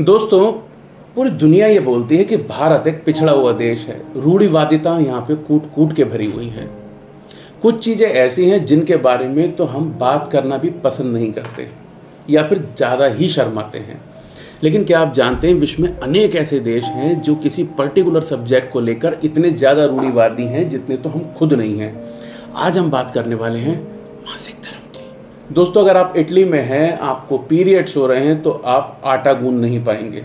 दोस्तों, पूरी दुनिया ये बोलती है कि भारत एक पिछड़ा हुआ देश है। रूढ़िवादिता यहाँ पे कूट कूट के भरी हुई है। कुछ चीज़ें ऐसी हैं जिनके बारे में तो हम बात करना भी पसंद नहीं करते या फिर ज़्यादा ही शर्माते हैं। लेकिन क्या आप जानते हैं, विश्व में अनेक ऐसे देश हैं जो किसी पर्टिकुलर सब्जेक्ट को लेकर इतने ज़्यादा रूढ़िवादी हैं जितने तो हम खुद नहीं हैं। आज हम बात करने वाले हैं मासिक धर्म की। दोस्तों, अगर आप इटली में हैं, आपको पीरियड्स हो रहे हैं तो आप आटा गूंद नहीं पाएंगे।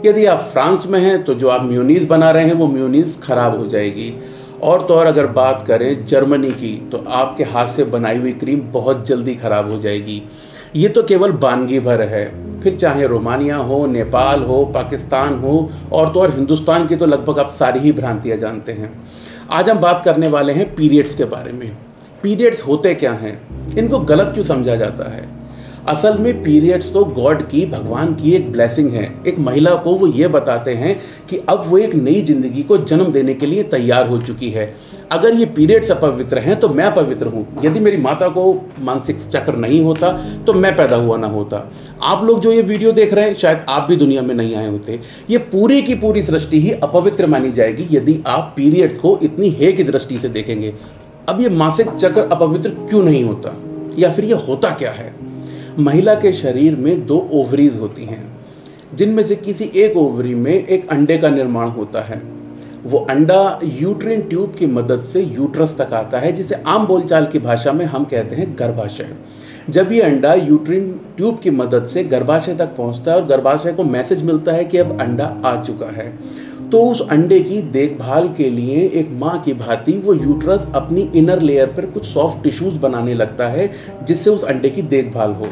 यदि आप फ्रांस में हैं तो जो आप म्यूनीस बना रहे हैं वो म्यूनीस खराब हो जाएगी। और तो और अगर बात करें जर्मनी की, तो आपके हाथ से बनाई हुई क्रीम बहुत जल्दी खराब हो जाएगी। ये तो केवल वानगी भर है। फिर चाहे रोमानिया हो, नेपाल हो, पाकिस्तान हो, और तो और हिंदुस्तान की तो लगभग आप सारी ही भ्रांतियाँ जानते हैं। आज हम बात करने वाले हैं पीरियड्स के बारे में। पीरियड्स होते क्या हैं, इनको गलत क्यों समझा जाता है। असल में पीरियड्स तो गॉड की, भगवान की एक ब्लेसिंग है। एक महिला को वो ये बताते हैं कि अब वो एक नई जिंदगी को जन्म देने के लिए तैयार हो चुकी है। अगर ये पीरियड्स अपवित्र हैं तो मैं पवित्र हूँ। यदि मेरी माता को मानसिक चक्र नहीं होता तो मैं पैदा हुआ ना होता। आप लोग जो ये वीडियो देख रहे हैं, शायद आप भी दुनिया में नहीं आए होते। ये पूरी की पूरी सृष्टि ही अपवित्र मानी जाएगी यदि आप पीरियड्स को इतनी हे की दृष्टि से देखेंगे। अब ये मासिक चक्र अपवित्र क्यों नहीं होता, या फिर ये होता क्या है। महिला के शरीर में 2 ओवरीज होती हैं, जिनमें से किसी एक ओवरी में एक अंडे का निर्माण होता है। वो अंडा यूट्रिन ट्यूब की मदद से यूट्रस तक आता है, जिसे आम बोलचाल की भाषा में हम कहते हैं गर्भाशय। जब ये अंडा यूट्रिन ट्यूब की मदद से गर्भाशय तक पहुंचता है और गर्भाशय को मैसेज मिलता है कि अब अंडा आ चुका है, तो उस अंडे की देखभाल के लिए एक माँ की भांति वो यूट्रस अपनी इनर लेयर पर कुछ सॉफ्ट टिश्यूज बनाने लगता है, जिससे उस अंडे की देखभाल हो।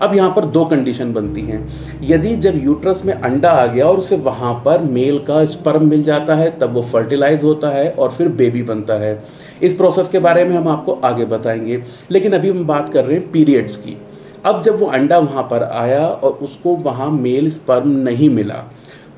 अब यहाँ पर 2 कंडीशन बनती हैं। यदि जब यूट्रस में अंडा आ गया और उसे वहाँ पर मेल का स्पर्म मिल जाता है, तब वो फर्टिलाइज होता है और फिर बेबी बनता है। इस प्रोसेस के बारे में हम आपको आगे बताएंगे, लेकिन अभी हम बात कर रहे हैं पीरियड्स की। अब जब वो अंडा वहाँ पर आया और उसको वहाँ मेल स्पर्म नहीं मिला,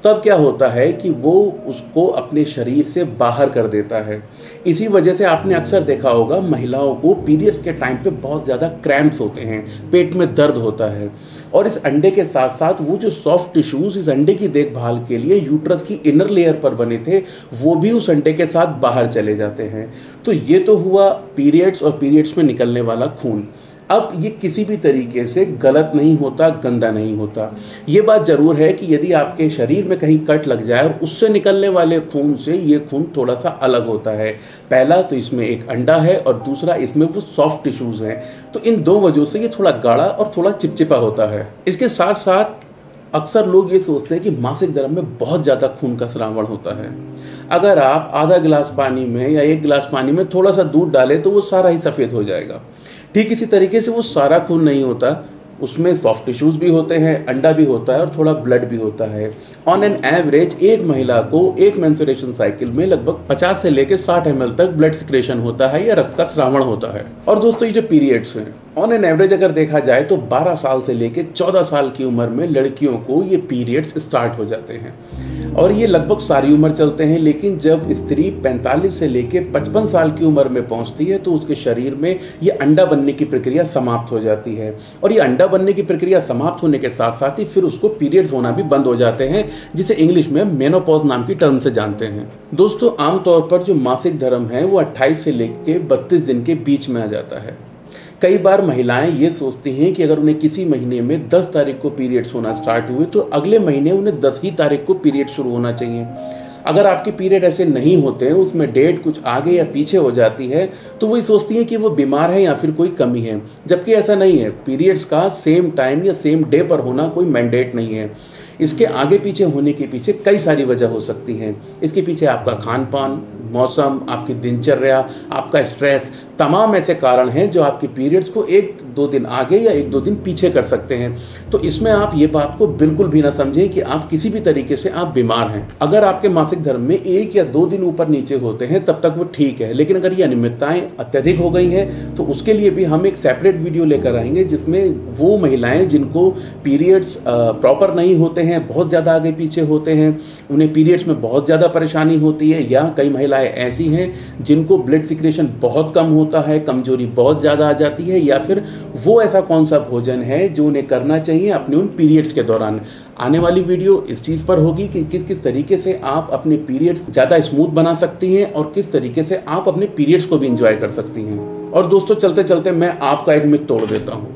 तब क्या होता है कि वो उसको अपने शरीर से बाहर कर देता है। इसी वजह से आपने अक्सर देखा होगा, महिलाओं को पीरियड्स के टाइम पे बहुत ज़्यादा क्रैम्प्स होते हैं, पेट में दर्द होता है। और इस अंडे के साथ साथ वो जो सॉफ्ट टिश्यूज़ इस अंडे की देखभाल के लिए यूट्रस की इनर लेयर पर बने थे, वो भी उस अंडे के साथ बाहर चले जाते हैं। तो ये तो हुआ पीरियड्स और पीरियड्स में निकलने वाला खून। अब ये किसी भी तरीके से गलत नहीं होता, गंदा नहीं होता। ये बात ज़रूर है कि यदि आपके शरीर में कहीं कट लग जाए और उससे निकलने वाले खून से ये खून थोड़ा सा अलग होता है। पहला तो इसमें एक अंडा है और दूसरा इसमें वो सॉफ्ट टिश्यूज़ हैं। तो इन 2 वजहों से ये थोड़ा गाढ़ा और थोड़ा चिपचिपा होता है। इसके साथ साथ अक्सर लोग ये सोचते हैं कि मासिक धर्म में बहुत ज़्यादा खून का स्रावण होता है। अगर आप आधा गिलास पानी में या 1 गिलास पानी में थोड़ा सा दूध डालें तो वो सारा ही सफ़ेद हो जाएगा। ठीक इसी तरीके से वो सारा खून नहीं होता, उसमें सॉफ्ट टिश्यूज़ भी होते हैं, अंडा भी होता है और थोड़ा ब्लड भी होता है। ऑन एन एवरेज एक महिला को एक मेंस्ट्रुएशन साइकिल में लगभग 50 से लेकर 60 ml तक ब्लड सिक्रेशन होता है या रक्त का स्रावण होता है। और दोस्तों, ये जो पीरियड्स हैं, ऑन एन एवरेज अगर देखा जाए तो 12 साल से लेकर 14 साल की उम्र में लड़कियों को ये पीरियड्स स्टार्ट हो जाते हैं और ये लगभग सारी उम्र चलते हैं। लेकिन जब स्त्री 45 से लेकर 55 साल की उम्र में पहुंचती है तो उसके शरीर में ये अंडा बनने की प्रक्रिया समाप्त हो जाती है। और ये अंडा बनने की प्रक्रिया समाप्त होने के साथ साथ ही फिर उसको पीरियड्स होना भी बंद हो जाते हैं, जिसे इंग्लिश में मेनोपॉज नाम की टर्म से जानते हैं। दोस्तों, आमतौर पर जो मासिक धर्म है वो 28 से लेकर 32 दिन के बीच में आ जाता है। कई बार महिलाएं ये सोचती हैं कि अगर उन्हें किसी महीने में 10 तारीख को पीरियड्स होना स्टार्ट हुए तो अगले महीने उन्हें 10 ही तारीख को पीरियड शुरू होना चाहिए। अगर आपके पीरियड ऐसे नहीं होते हैं, उसमें डेट कुछ आगे या पीछे हो जाती है, तो वही सोचती हैं कि वो बीमार है या फिर कोई कमी है, जबकि ऐसा नहीं है। पीरियड्स का सेम टाइम या सेम डे पर होना कोई मैंडेट नहीं है। इसके आगे पीछे होने के पीछे कई सारी वजह हो सकती हैं। इसके पीछे आपका खान पान, मौसम, आपकी दिनचर्या, आपका स्ट्रेस, तमाम ऐसे कारण हैं जो आपके पीरियड्स को 1-2 दिन आगे या 1-2 दिन पीछे कर सकते हैं। तो इसमें आप ये बात को बिल्कुल भी ना समझें कि आप किसी भी तरीके से आप बीमार हैं। अगर आपके मासिक धर्म में 1 या 2 दिन ऊपर नीचे होते हैं तब तक वो ठीक है, लेकिन अगर ये अनियमितताएं अत्यधिक हो गई हैं तो उसके लिए भी हम एक सेपरेट वीडियो लेकर आएंगे, जिसमें वो महिलाएं जिनको पीरियड्स प्रॉपर नहीं होते हैं, बहुत ज़्यादा आगे पीछे होते हैं, उन्हें पीरियड्स में बहुत ज़्यादा परेशानी होती है, या कई महिलाएं ऐसी हैं जिनको ब्लड सिक्रेशन बहुत कम होता है, कमजोरी बहुत ज़्यादा आ जाती है, या फिर वो ऐसा कौन सा भोजन है जो उन्हें करना चाहिए अपने उन पीरियड्स के दौरान। आने वाली वीडियो इस चीज़ पर होगी कि किस किस तरीके से आप अपने पीरियड्स ज़्यादा स्मूथ बना सकती हैं और किस तरीके से आप अपने पीरियड्स को भी इंजॉय कर सकती हैं। और दोस्तों चलते चलते मैं आपका एक मिथ तोड़ देता हूँ।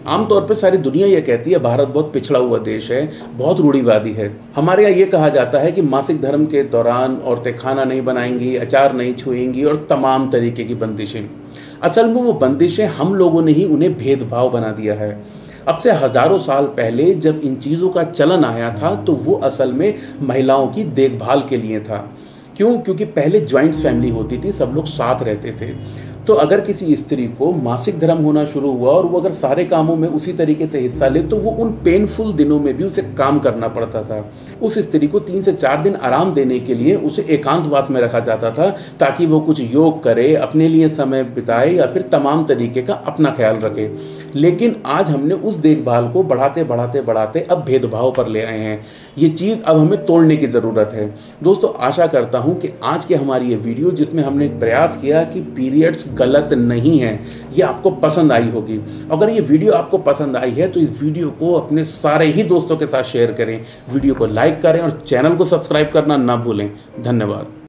आमतौर पर सारी दुनिया ये कहती है भारत बहुत पिछड़ा हुआ देश है, बहुत रूढ़िवादी है। हमारे यहाँ ये कहा जाता है कि मासिक धर्म के दौरान औरतें खाना नहीं बनाएंगी, अचार नहीं छुएंगी और तमाम तरीके की बंदिशें। असल में वो बंदिशें हम लोगों ने ही उन्हें भेदभाव बना दिया है। अब से हज़ारों साल पहले जब इन चीज़ों का चलन आया था तो वो असल में महिलाओं की देखभाल के लिए था। क्यों? क्योंकि पहले जॉइंट फैमिली होती थी, सब लोग साथ रहते थे। तो अगर किसी स्त्री को मासिक धर्म होना शुरू हुआ और वो अगर सारे कामों में उसी तरीके से हिस्सा ले तो वो उन पेनफुल दिनों में भी उसे काम करना पड़ता था। उस स्त्री को 3 से 4 दिन आराम देने के लिए उसे एकांतवास में रखा जाता था ताकि वो कुछ योग करे, अपने लिए समय बिताए या फिर तमाम तरीके का अपना ख्याल रखे। लेकिन आज हमने उस देखभाल को बढ़ाते बढ़ाते बढ़ाते अब भेदभाव पर ले आए हैं। ये चीज़ अब हमें तोड़ने की ज़रूरत है। दोस्तों आशा करता हूँ कि आज की हमारी ये वीडियो जिसमें हमने एक प्रयास किया कि पीरियड्स गलत नहीं है, ये आपको पसंद आई होगी। अगर ये वीडियो आपको पसंद आई है तो इस वीडियो को अपने सारे ही दोस्तों के साथ शेयर करें, वीडियो को लाइक करें और चैनल को सब्सक्राइब करना ना भूलें। धन्यवाद।